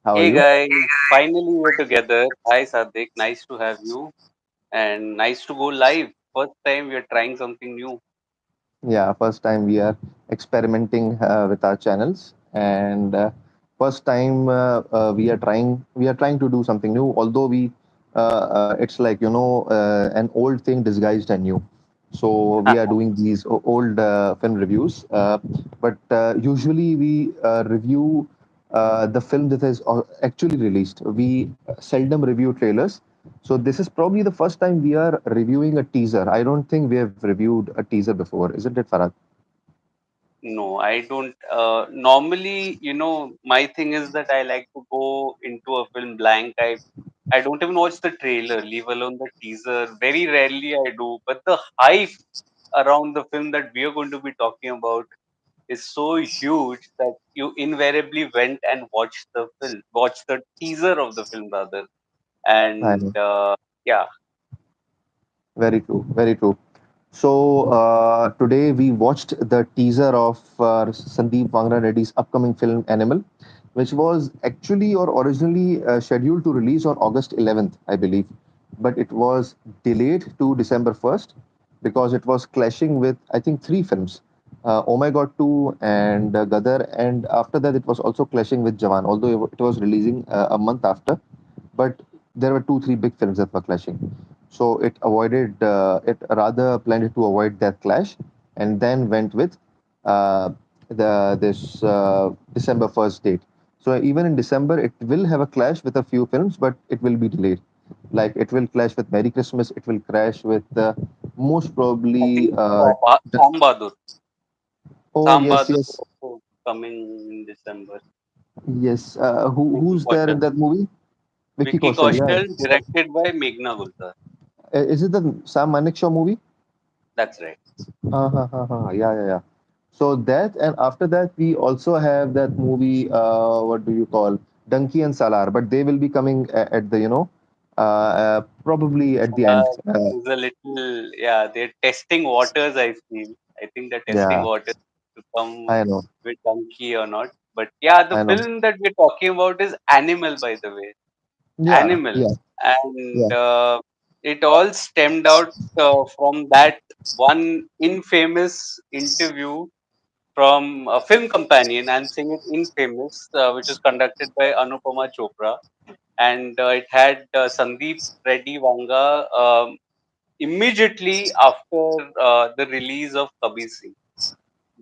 How are Hey you? guys, finally we're together. Hi Sadik, nice to have you and nice to go live. First time we're trying something new. Yeah, first time we are experimenting with our channels, and first time we are trying to do something new. Although it's like an old thing disguised and new. So we are doing these old film reviews, but usually we review the film that is actually released. We seldom review trailers. So this is probably the first time we are reviewing a teaser. I don't think we have reviewed a teaser before, isn't it, Farad? No, I don't. Normally, my thing is that I like to go into a film blank. I don't even watch the trailer, leave alone the teaser. Very rarely I do. But the hype around the film that we are going to be talking about is so huge that you invariably went and watched the teaser of the film rather. I And know. yeah, Very true. Very true. So today we watched the teaser of Sandeep Wangra Reddy's upcoming film Animal, which was actually or originally scheduled to release on August 11th, I believe, but it was delayed to December 1st because it was clashing with I think three films, Oh My God 2 and Gadar, and after that it was also clashing with Jawan, although it was releasing a month after, but there were two, three big films that were clashing. So it rather planned to avoid that clash and then went with this December 1st date. So even in December, it will have a clash with a few films, but it will be delayed. Like it will clash with Merry Christmas, it will clash with most I probably. think Oh, Sam yes, Bahadur is yes, also coming in December. yes. Vicky Who's there in Kaushal. that movie? Vicky Vicky Kaushal, yeah. Kaushal, directed by Meghna Gulzar. Is it the Sam Manekshaw movie? That's right. Yeah, yeah, yeah. So that, and after that, we also have that movie. What do you call Donkey and Salar? But they will be coming at the probably at the end. Is a little, yeah, they're testing waters, I feel. I think they're testing Yeah, waters to come I know, with Donkey or not. But yeah, the I know. film that we're talking about is Animal, by the way. Yeah, Animal. yeah, And yeah. it all stemmed out from that one infamous interview from a film companion. I'm saying it infamous, which was conducted by Anupama Chopra. And it had Sandeep Reddy Vanga immediately after the release of Kabir Singh.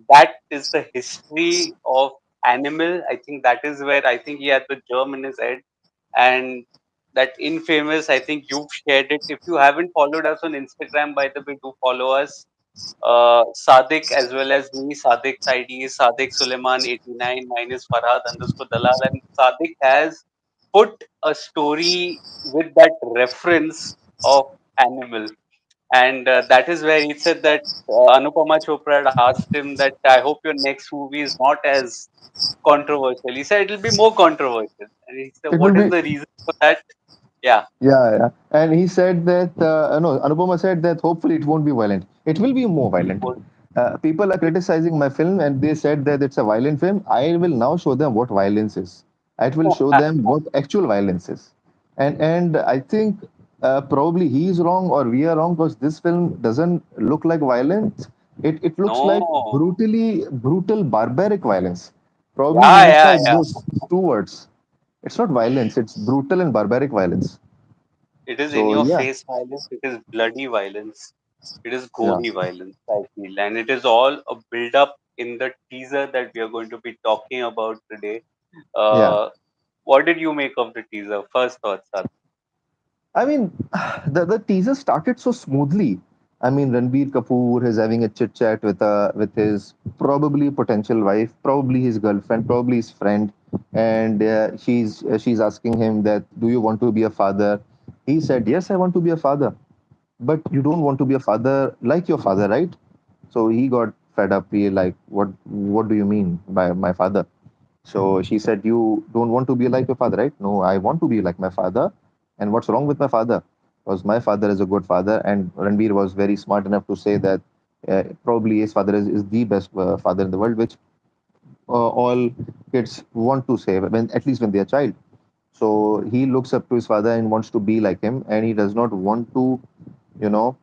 That is the history of Animal. I think that is where I think he had the germ in his head. And that infamous, I think you've shared it. If you haven't followed us on Instagram, by the way, do follow us. Sadik as well as me. Sadik's ID is Sadik Suleiman 89, mine is Farhad underscore Dalal. And Sadik has put a story with that reference of Animal. And that is where he said that Anupama Chopra had asked him that I hope your next movie is not as controversial. He said it'll be more controversial. And he said, It will what is be. the reason for that? Yeah. Yeah, yeah. And he said that, no, Anupama said that hopefully it won't be violent. It will be more violent. People are criticizing my film and they said that it's a violent film. I will now show them what violence is. I will show them what actual violence is. And I think probably he is wrong or we are wrong because this film doesn't look like violence. It looks like No. brutal, barbaric violence. Probably he Yeah, yeah, mistyped yeah. those two words. It's not violence, it's brutal and barbaric violence. It is in So your yeah, face violence. It is bloody violence. It is yeah, gory violence, I feel. And it is all a build up in the teaser that we are going to be talking about today. yeah. Uh, what did you make of the teaser? First thoughts, Sat. I mean, the teaser started so smoothly. I mean, Ranbir Kapoor is having a chit chat with his probably potential wife, probably his girlfriend, probably his friend, and she's asking him that, "Do you want to be a father?" He said, "Yes, I want to be a father." But you don't want to be a father like your father, right? So he got fed up. He like, what do you mean by my father? So she said, "You don't want to be like your father, right?" "No, I want to be like my father." "And what's wrong with my father?" "Because my father is a good father." And Ranbir was very smart enough to say that probably his father is the best father in the world, which all kids want to say, when, at least when they are child. So he looks up to his father and wants to be like him, and he does not want to, you know,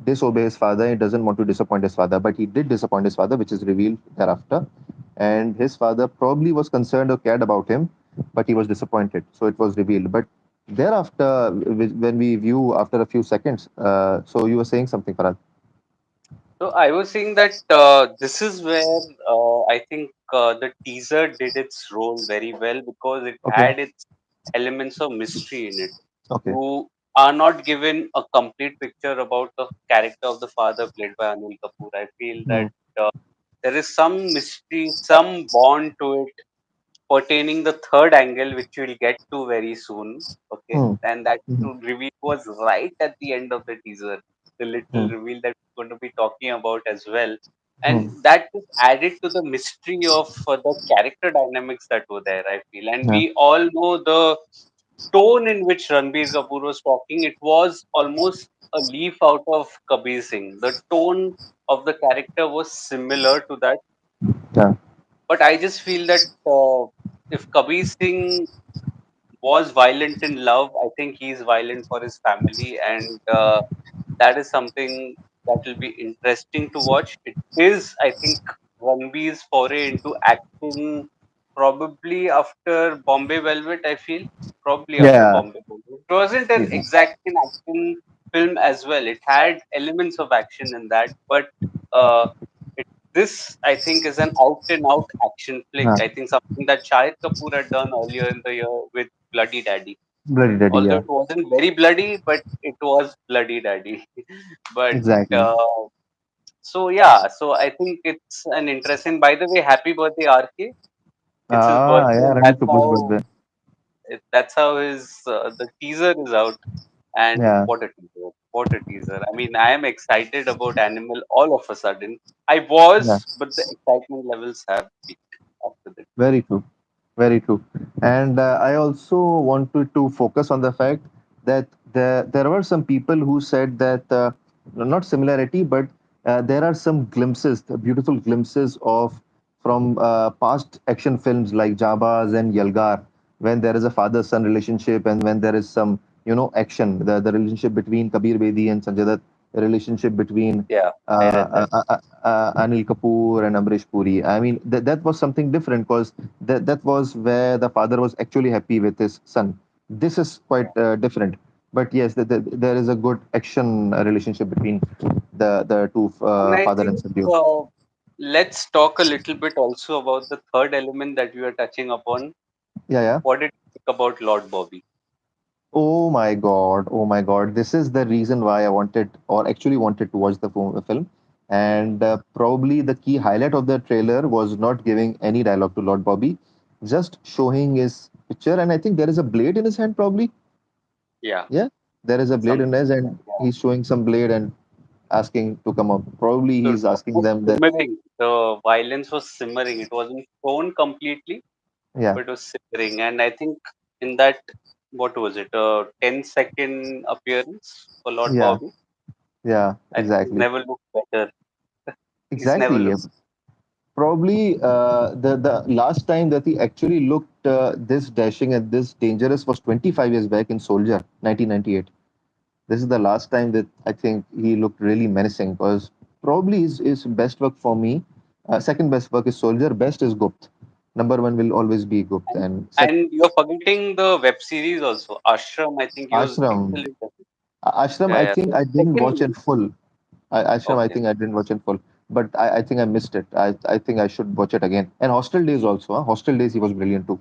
disobey his father. He doesn't want to disappoint his father, but he did disappoint his father, which is revealed thereafter. And his father probably was concerned or cared about him, but he was disappointed. So it was revealed. But thereafter, when we view after a few seconds, so you were saying something, Farad? So I was saying that this is where I think the teaser did its role very well because it Okay, had its elements of mystery in it. okay. You are not given a complete picture about the character of the father played by Anil Kapoor. I feel Hmm, that there is some mystery, some bond to it pertaining the third angle, which we'll get to very soon. Okay, hmm, and that hmm, reveal was right at the end of the teaser. The little hmm, reveal that we're going to be talking about as well, hmm. and that just added to the mystery of the character dynamics that were there. I feel, and Yeah, we all know the tone in which Ranbir Kapoor was talking. It was almost a leaf out of Kabir Singh. The tone of the character was similar to that, yeah, but I just feel that if Kabir Singh was violent in love, I think he's violent for his family, and that is something that will be interesting to watch. It is, I think, Ranbir's foray into action, probably after Bombay Velvet. I feel probably after yeah, Bombay Velvet. It wasn't an yeah, exact action film as well. It had elements of action in that, but uh, this, I think, is an out and out action flick. yeah. I think something that Shahid Kapoor had done earlier in the year with Bloody Daddy. Bloody Daddy, Although yeah, it wasn't very bloody, but it was Bloody Daddy. but exactly. so I think it's an interesting. By the way, happy birthday, RK! It's his Ah, birthday, yeah, and Ranbir Kapoor's birthday. that's how his the teaser is out. And Yeah, what a teaser! What a teaser! I mean, I am excited about Animal all of a sudden. I was, yeah. but the excitement levels have peaked after the teaser. Very true. Very true. And I also wanted to focus on the fact that there were some people who said that not similarity, but there are some glimpses, beautiful glimpses of from past action films like Jabaz and Yalgar, when there is a father-son relationship and when there is some, action, the relationship between Kabir Bedi and Sanjay Dutt, the relationship between Yeah, I read that. Anil Kapoor and Amrish Puri. I mean, that was something different because that was where the father was actually happy with his son. This is quite different. But yes, there is a good action relationship between the two And I father and think son duo. let's talk a little bit also about the third element that we are touching upon. Yeah, yeah. What did you think about Lord Bobby? Oh my God. Oh my God. This is the reason why I wanted, or actually wanted to watch the film. And probably the key highlight of the trailer was not giving any dialogue to Lord Bobby, just showing his picture. And I think there is a blade in his hand, probably. Yeah, Yeah, there is a blade in something his, like that. and Yeah. he's showing some blade and asking to come up. Probably So he's it asking was them that, simmering. The violence was simmering. It wasn't shown completely, yeah, but it was simmering. And I think in that, what was it? A 10-second appearance for Lord yeah, Bobby. yeah, I think he's exactly. never looked better. He's never Exactly. looked. Probably the last time that he actually looked this dashing and this dangerous was 25 years back in Soldier, 1998. This is the last time that I think he looked really menacing. Because probably his best work for me, second best work is Soldier, best is Gupt. Number one will always be Gupt, And, and second and you're forgetting the web series also. Ashram, I think he was Ashram. excellent. Ashram, Yeah, I yeah. think The I didn't second watch in movie. full. Ashram, I Okay. think I didn't watch in full, but I think I missed it. I think I should watch it again. And Hostel Days also. Huh? Hostel Days, he was brilliant too.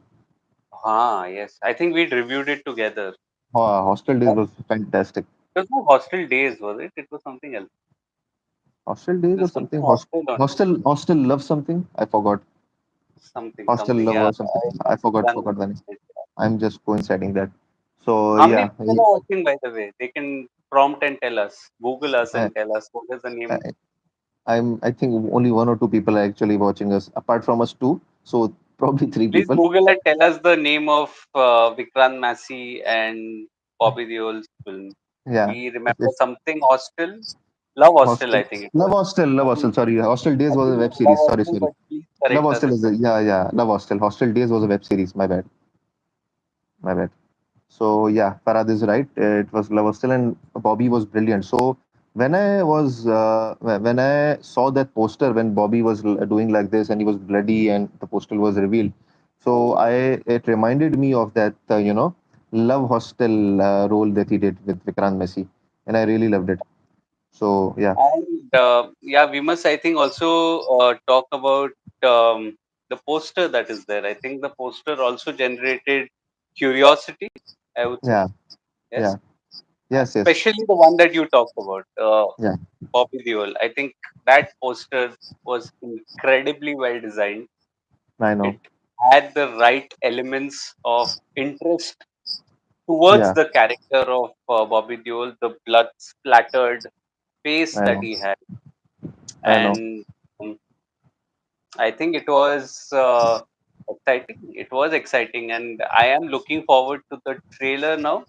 Ah, yes. I think we reviewed it together. Hostel Days That was fantastic. it was not Hostel Days, was it? It was something else. Hostel Days or There's something something. hostel on it. Hostel Love something. I forgot. Something, Hostel something. Love Yeah. or something. I forgot the name. It. I'm just coinciding that. So How many yeah, people are watching, by the way? They can prompt and tell us. Google us I, and tell us what is the name. I, I think only one or two people are actually watching us, apart from us two. So probably three Please people. Google and tell us the name of Vikrant Massey and Bobby Deol's film. Yeah. We If, remember if something Hostel. Love Hostel, Hostel, I think it was. Love I Hostel. think, Sorry, Hostel Days I was think a it web was Love series. Sorry, Hostel, sorry. but please Love correct us Hostel if is I'm a, yeah, yeah. Love Hostel. Hostel Days was a web series. My bad. My bad. So yeah, Farad is right. It was Love Hostel, and Bobby was brilliant. So when I saw that poster when Bobby was doing like this and he was bloody and the poster was revealed, so Mm. I it reminded me of that Love Hostel role that he did with Vikrant Messi, and I really loved it. So yeah, And yeah, we must, I think, also talk about the poster that is there. I think the poster also generated curiosity, I would say. yeah, Yes. yeah, yes, yes, Especially the one that you talked about, yeah. Bobby Deol. I think that poster was incredibly well designed. I It know. had the right elements of interest towards Yeah, the character of Bobby Deol, the blood splattered face I that know. he had, I know. and um, I think it was exciting. It was exciting, and I am looking forward to the trailer now.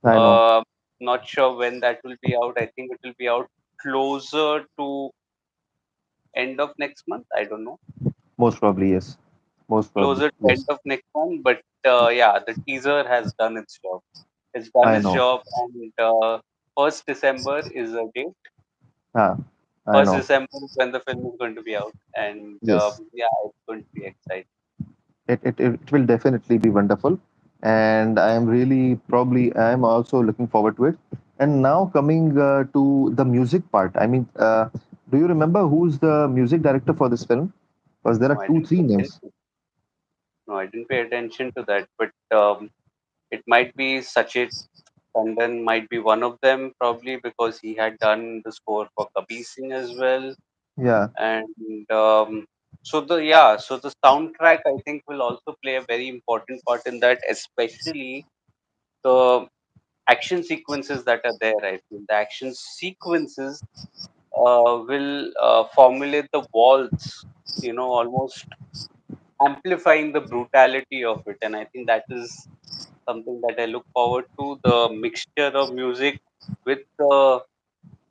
I know. Uh, Not sure when that will be out. I think it will be out closer to end of next month. I don't know, Most probably yes. Most probably closer to end yes. of next month. But yeah, the teaser has done its job. It's done I its know. job, and first December is a date. Ah, I First know. December is when the film is going to be out, and Yes. yeah, it's going to be exciting. It will definitely be wonderful. And I am really probably I am also looking forward to it. And now coming to the music part. I mean, do you remember who's the music director for this film? Because there No, are I two, didn't three pay names. attention. No, I didn't pay attention to that, but it might be Sachit Tandon might be one of them, probably because he had done the score for Kabir Singh as well. Yeah, And so the soundtrack I think will also play a very important part in that, especially the action sequences that are there. I feel the action sequences will formulate the waltz, almost amplifying the brutality of it, and I think that is something that I look forward to. The mixture of music with the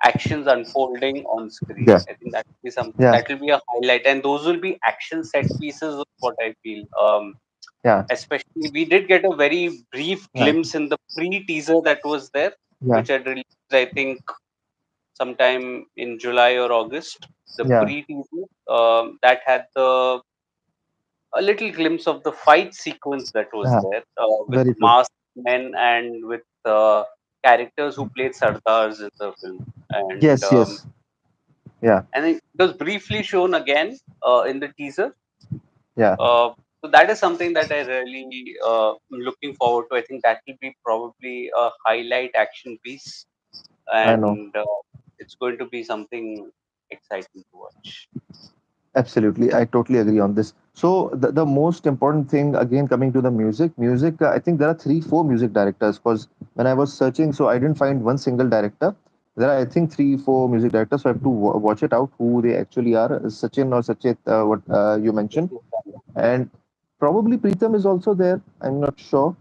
actions unfolding on screen. yeah, I think that will be something yeah, that will be a highlight, and those will be action set pieces of what I feel. yeah, Especially, we did get a very brief yeah, glimpse in the pre-teaser that was there, yeah, which had released, I think, sometime in July or August. The yeah, pre-teaser that had the a little glimpse of the fight sequence that was yeah. there with Very true. masked men and with characters who played Sardars in the film. And Yes, yes. Yeah, it was briefly shown again in the teaser. yeah. So that is something that I really am looking forward to. I think that will be probably a highlight action piece, I know. and it's going to be something exciting to watch. Absolutely, I totally agree on this. So the most important thing again coming to the music, I think there are three, four music directors because when I was searching, so I didn't find one single director. There are I think three, four music directors. So I have to watch it out who they actually are. Sachin or Sachit, what you mentioned, Yeah. and probably Preetham is also there. I'm not sure,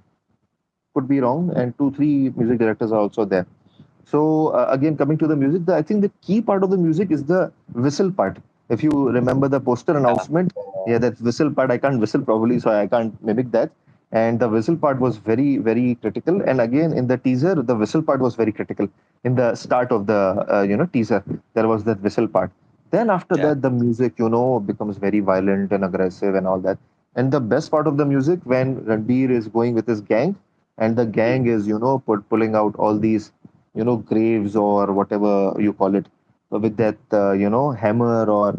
could be wrong. And two, three music directors are also there. So again, coming to the music, I think the key part of the music is the whistle part. If you remember the poster Yeah. announcement, yeah, that whistle part, I can't whistle probably, so I can't mimic that. And the whistle part was very, very critical. And again, in the teaser, the whistle part was very critical. In the start of the teaser, there was that whistle part. Then after Yeah. that, the music becomes very violent and aggressive and all that. And the best part of the music when Ranbir is going with his gang, and the Mm. gang is pulling out all these graves or whatever you call it with that hammer or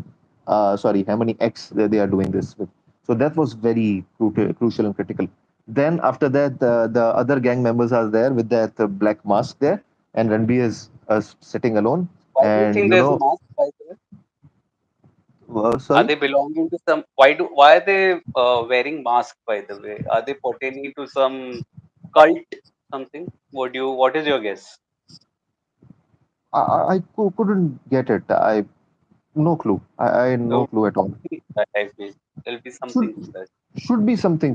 sorry, how many x they are doing this with. So that was very crucial and critical. Then after that the other gang members are there with that black mask there, and Ranbir is sitting alone. Why do you And think there's a mask, by the way? Are sorry. they belonging to some? Why are they wearing masks? By the way, are they pertaining to some cult? Something? What is your guess? I couldn't get it. I no clue. I had no So clue at all. something to that, I feel there'll be should something to that. should be something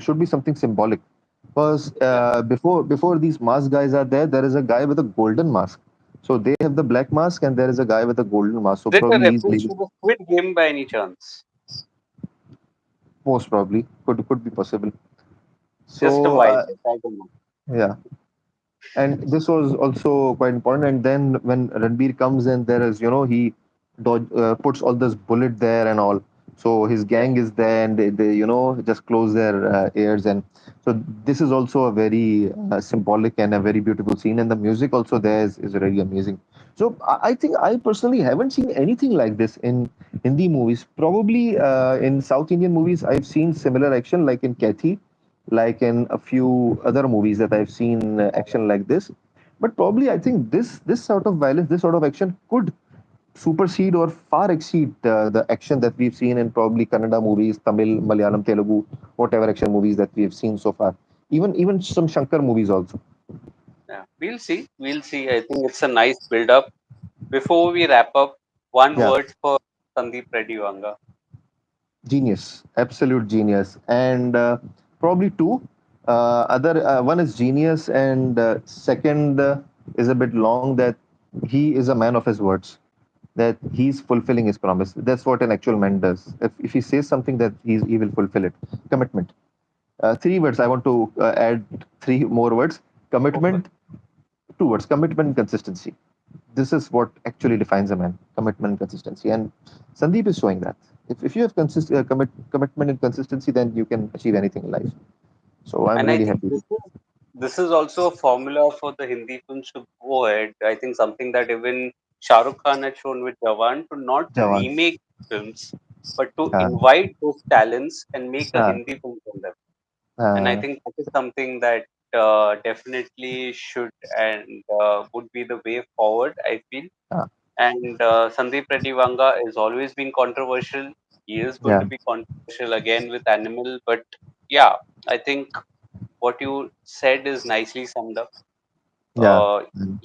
symbolic because Yeah. before these mask guys are there, there is a guy with a golden mask. So they have the black mask and there is a guy with a golden mask, so Is it a probably he's reference leading. to the Squid Game by any chance? Most probably could be possible. Just a So wild guess. I don't know. yeah, and this was also quite important. And then when Ranbir comes in, there is, he puts all this bullet there and all. So his Yeah. gang is there, and they just close their ears. And so this is also a very symbolic and a very beautiful scene. And the music also there is really amazing. So I think I personally haven't seen anything like this in Hindi movies. Probably in South Indian movies, I've seen similar action, like in Kathy, like in a few other movies that I've seen action like this. But probably I think this sort of violence, this sort of action could supersede or far exceed the action that we've seen in probably Kannada movies, Tamil, Malayalam, Telugu, whatever action movies that we've seen so far. Even some Shankar movies also. Yeah. We'll see. We'll see. I think it's a nice build up. Before we wrap up, one Yeah, word for Sandeep Reddy Vanga. genius, absolute genius, and probably two. Other one is genius, and second is a bit long. That he is a man of his words, that he's fulfilling his promise. That's what an actual man does. If he says something, that he will fulfill it. Commitment. Three words. I want to add three more words. Okay. Commitment. Two words. Commitment and consistency. This is what actually defines a man. Commitment and consistency. And Sandeep is showing that. If you have commitment and consistency, then you can achieve anything in life. So I'm And I really think happy. this is also a formula for the Hindi films to go ahead. I think something that even Shah Rukh Khan had shown with Jawan, to not Jawan. remake films, but to Uh, invite those talents and make a uh, Hindi film from them. And I uh, think that is something that definitely should and would be the way forward, I feel. uh, And Sandeep Reddy Vanga has always been controversial. He is going yeah, to be controversial again with Animal. But yeah, I think what you said is nicely summed up. yeah,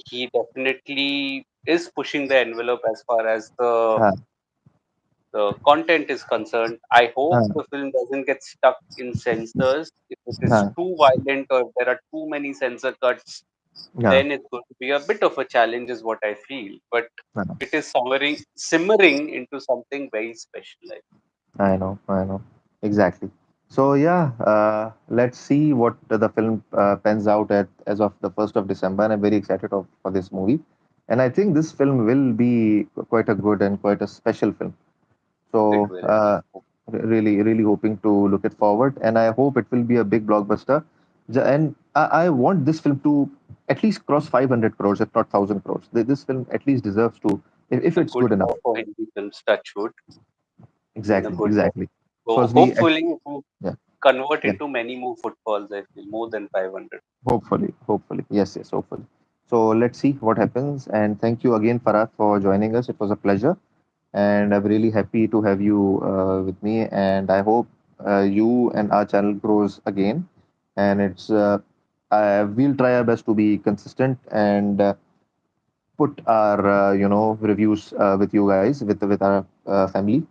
He definitely is pushing the envelope as far as the content is concerned. I hope uh, the film doesn't get stuck in censors. If it is uh, too violent or if there are too many censor cuts, yeah. then it's going to be a bit of a challenge, is what I feel. But Uh, it is simmering into something very special. I know, exactly. So yeah, let's see what the film pans out at as of the 1st of December. And I'm very excited for this movie, and I think this film will be quite a good and quite a special film. It So will. really, really hoping to look it forward, and I hope it will be a big blockbuster. And I want this film to at least cross 500 crores, if not 1,000 crores. This film at least deserves to, if A it's good good enough. year for Hindi films, touch wood, in a Exactly, good way. exactly. So Because hopefully it will yeah, convert yeah. into many more footfalls, I feel, more than 500. Hopefully. Yes, yes, hopefully. So let's see what happens. And thank you again, Farad, for joining us. It was a pleasure. And I'm really happy to have you with me. And I hope you and our channel grows again. And we'll try our best to be consistent and put our, reviews with you guys, with our family.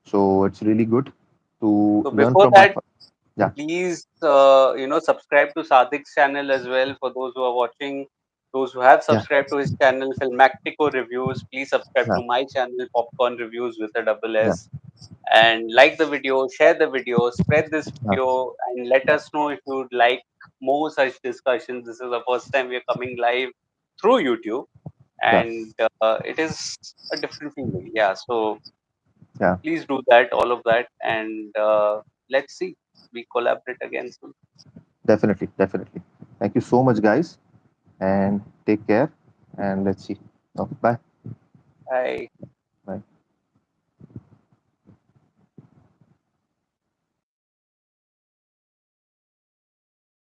So it's really good to So learn before from our, that, yeah, please, subscribe to Sadik's channel as well. For those who are watching, those who have yeah, subscribed to his channel, Filmactico Reviews, please subscribe yeah, to my channel, Popcorn Reviews with a double yeah, S. And like the video, share the video, spread this yeah, video, and let us know if you would like more such discussions. This is the first time we are coming live through YouTube, yeah, and it is a different feeling. Yeah, so yeah. please do that, all of that, and let's see. We collaborate again soon. Definitely, definitely. Thank you so much, guys, and take care. And let's see. Oh, bye. Bye. Bye.